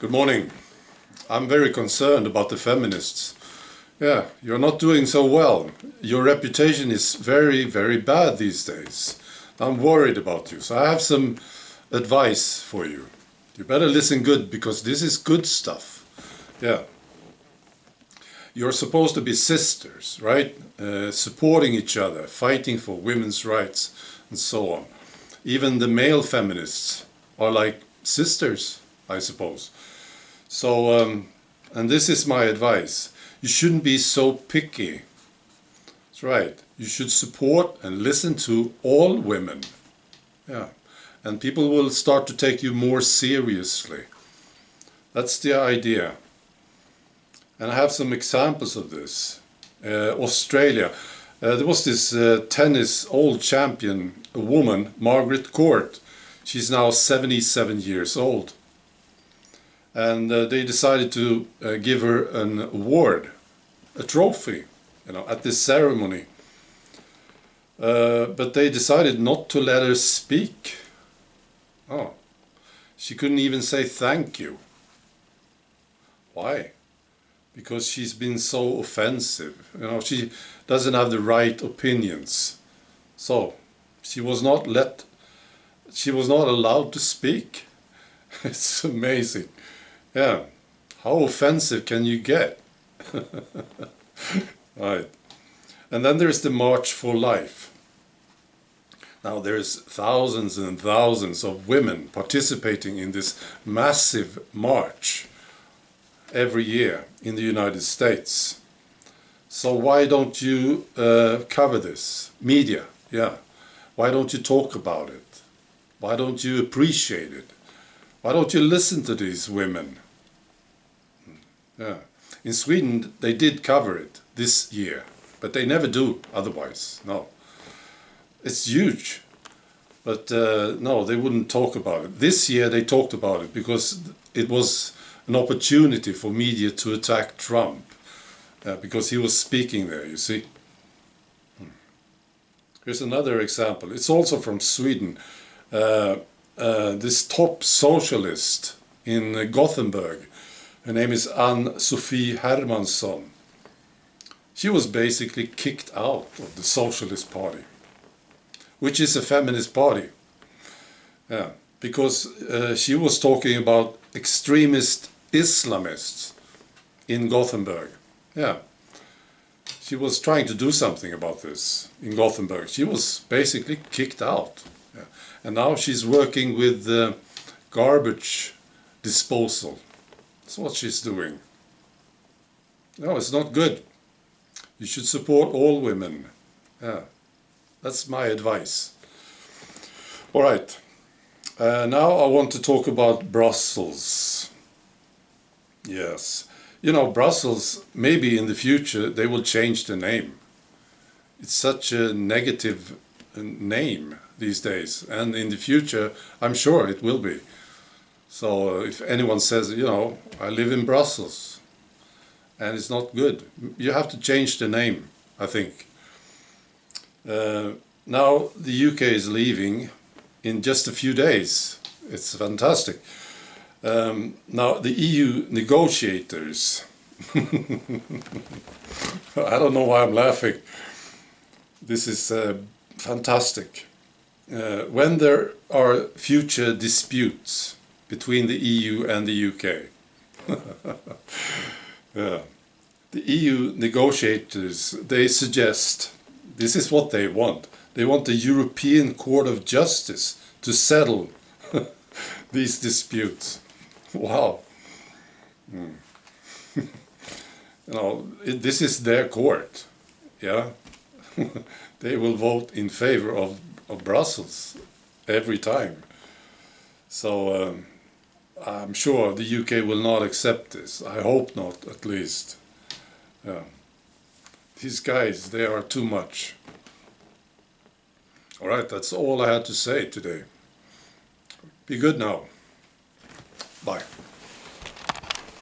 Good morning. I'm very concerned about the feminists. Yeah, you're not doing so well. Your reputation is very, very bad these days. I'm worried about you, so I have some advice for you. You better listen good, because this is good stuff. Yeah. You're supposed to be sisters, right? Supporting each other, fighting for women's rights, and so on. Even the male feminists are like sisters, I suppose. So, and this is my advice. You shouldn't be so picky. That's right. You should support and listen to all women. Yeah. And people will start to take you more seriously. That's the idea. And I have some examples of this. Australia. There was this tennis old champion, a woman, Margaret Court. She's now 77 years old. And they decided to give her an award, a trophy, at this ceremony. But they decided not to let her speak. Oh, she couldn't even say thank you. Why? Because she's been so offensive. She doesn't have the right opinions. So she was not allowed to speak. It's amazing. Yeah, how offensive can you get? Right. And then there's the March for Life. Now there's thousands and thousands of women participating in this massive march every year in the United States. So why don't you cover this? Media, yeah. Why don't you talk about it? Why don't you appreciate it? Why don't you listen to these women? Yeah. In Sweden, they did cover it this year, but they never do otherwise. No. It's huge. But no, they wouldn't talk about it. This year they talked about it because it was an opportunity for media to attack Trump, because he was speaking there, you see. Here's another example. It's also from Sweden. This top socialist in Gothenburg, her name is Ann-sofi. She was basically kicked out of the Socialist Party, which is a feminist party. Yeah, because she was talking about extremist Islamists in Gothenburg. Yeah, she was trying to do something about this in Gothenburg. She was basically kicked out. Yeah. And now she's working with garbage disposal. That's what she's doing. No, it's not good. You should support all women. Yeah, that's my advice. All right. Now I want to talk about Brussels. Yes. Brussels, maybe in the future, they will change the name. It's such a negative name these days. And in the future, I'm sure it will be. So if anyone says, I live in Brussels, and it's not good, you have to change the name, I think. Now the UK is leaving in just a few days. It's fantastic. Now the EU negotiators, I don't know why I'm laughing. This is fantastic. When there are future disputes between the EU and the UK. Yeah. The EU negotiators, they suggest, this is what they want. They want the European Court of Justice to settle these disputes. Wow. This is their court. Yeah. They will vote in favor of Brussels every time. So I'm sure the UK will not accept this. I hope not, at least. Yeah. These guys, they are too much. All right, that's all I had to say today. Be good now. Bye.